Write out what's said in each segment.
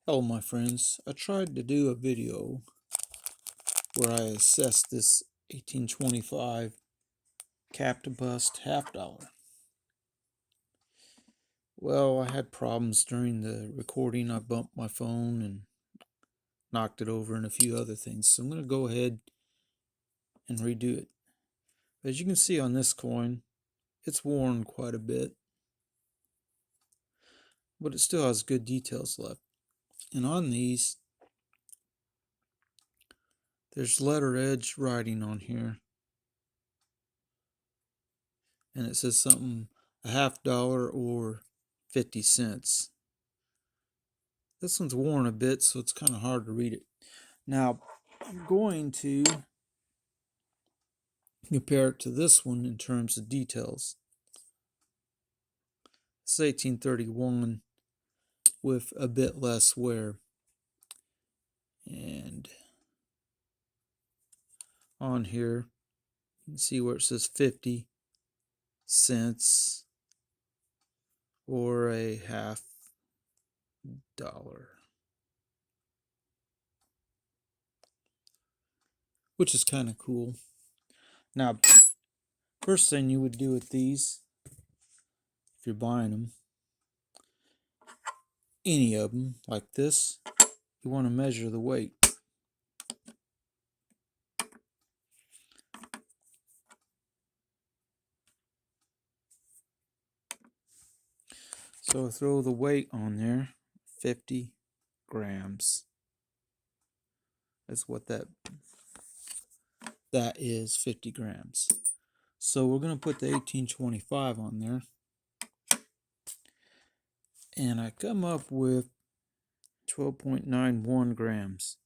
Hello my friends, I tried to do a video where I assessed this 1825 cap to bust half dollar. Well, I had problems during the recording. I bumped my phone and knocked it over and a few other things. So I'm going to go ahead and redo it. As you can see on this coin, it's worn quite a bit, but it still has good details left. And on these, there's letter edge writing on here. And it says something, a half dollar or 50 cents. This one's worn a bit, so it's kind of hard to read it. Now, I'm going to compare it to this one in terms of details. It's 1831 with a bit less wear. And on here, you can see where it says 50 cents or a half dollar, which is kind of cool. Now, first thing you would do with these, if you're buying them, any of them like this, you want to measure the weight. So throw the weight on there, 50 grams. That's what that is, 50 grams. So we're going to put the 1825 on there. And I come up with 12.91 grams.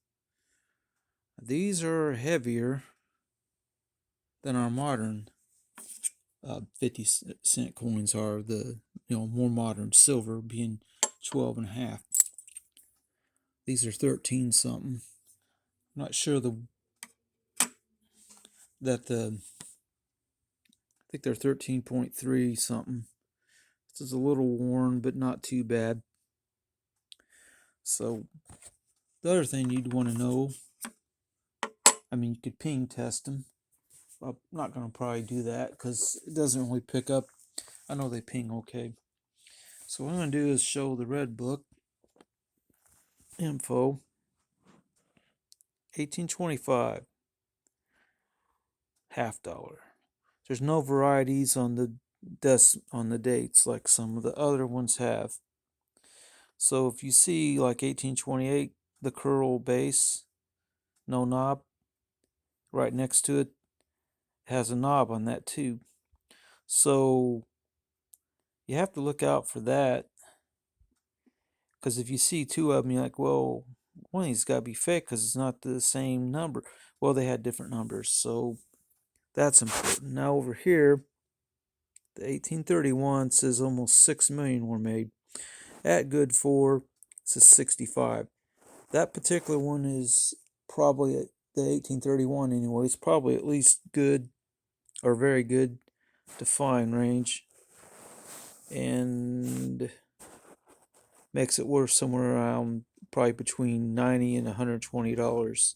These are heavier than our modern 50-cent coins are. The more modern silver being 12.5. These are 13 something. I'm not sure I think they're 13.3 something. This is a little worn, but not too bad. So the other thing you'd want to know, you could ping test them. I'm not going to probably do that because it doesn't really pick up. I know they ping okay. So what I'm going to do is show the red book info. 1825 half dollar. There's no varieties on the dates like some of the other ones have. So if you see like 1828, the curl base, no knob, right next to it has a knob on that too. So you have to look out for that, because if you see two of them, you're like, well, one of these got to be fake because it's not the same number. Well, they had different numbers, so that's important. Now over here, the 1831 says almost 6 million were made. At good for, it says 65. That particular one is probably at the 1831 anyway. It's probably at least good or very good to fine range, and makes it worth somewhere around probably between $90 and $120.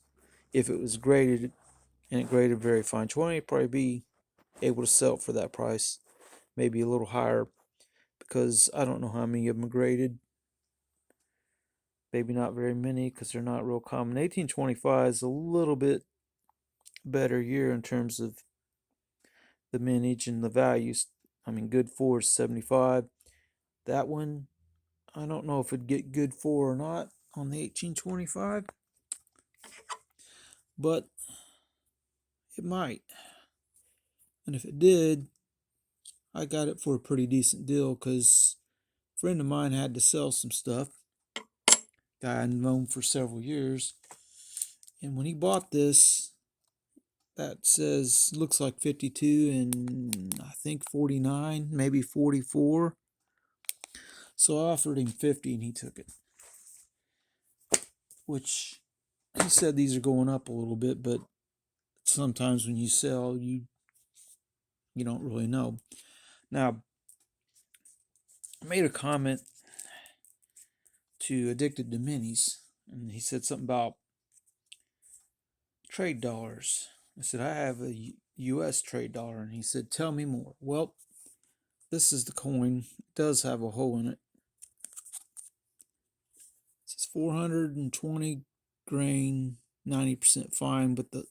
If it was graded and it graded very fine 20, probably be able to sell it for that price, maybe a little higher, because I don't know how many of them are graded. Maybe not very many because they're not real common. 1825 is a little bit better year in terms of the mintage and the values. Good for is 75. That one, I don't know if it'd get good for or not on the 1825, but it might. And if it did, I got it for a pretty decent deal because a friend of mine had to sell some stuff. Guy I've known for several years. And when he bought this, that says, looks like 52 and I think 49, maybe 44. So I offered him 50 and he took it. Which, he said these are going up a little bit, but sometimes when you sell, you don't really know. Now, I made a comment to Addicted to Minis, and he said something about trade dollars. I said, I have a US trade dollar, and he said, tell me more. Well, this is the coin. It does have a hole in it. It says 420 grain, 90% fine, but the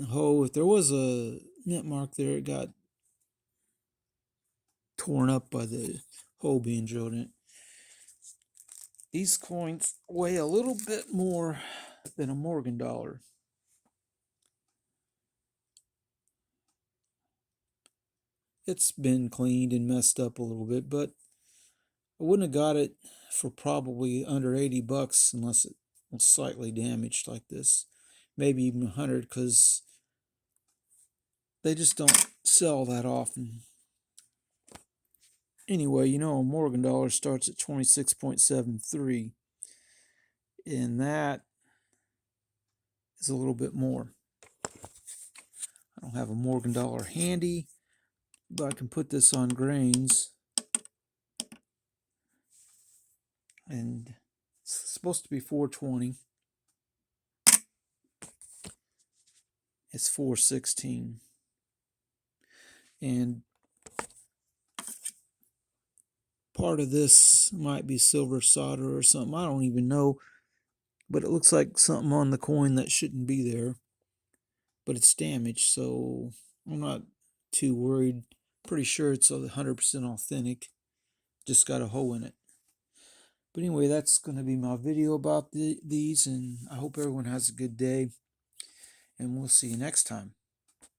hole, if there was a mint mark there, it got torn up by the hole being drilled in it. These coins weigh a little bit more than a Morgan dollar. It's been cleaned and messed up a little bit, but I wouldn't have got it for probably under 80 bucks unless it was slightly damaged like this. Maybe even 100, because they just don't sell that often. Anyway, you know, a Morgan dollar starts at 26.73, and that is a little bit more. I don't have a Morgan dollar handy, but I can put this on grains, and it's supposed to be 420. It's 416, and part of this might be silver solder or something. I don't even know, but it looks like something on the coin that shouldn't be there, but it's damaged, so I'm not too worried. Pretty sure it's 100% authentic, just got a hole in it. But anyway, that's going to be my video about these, and I hope everyone has a good day, and we'll see you next time.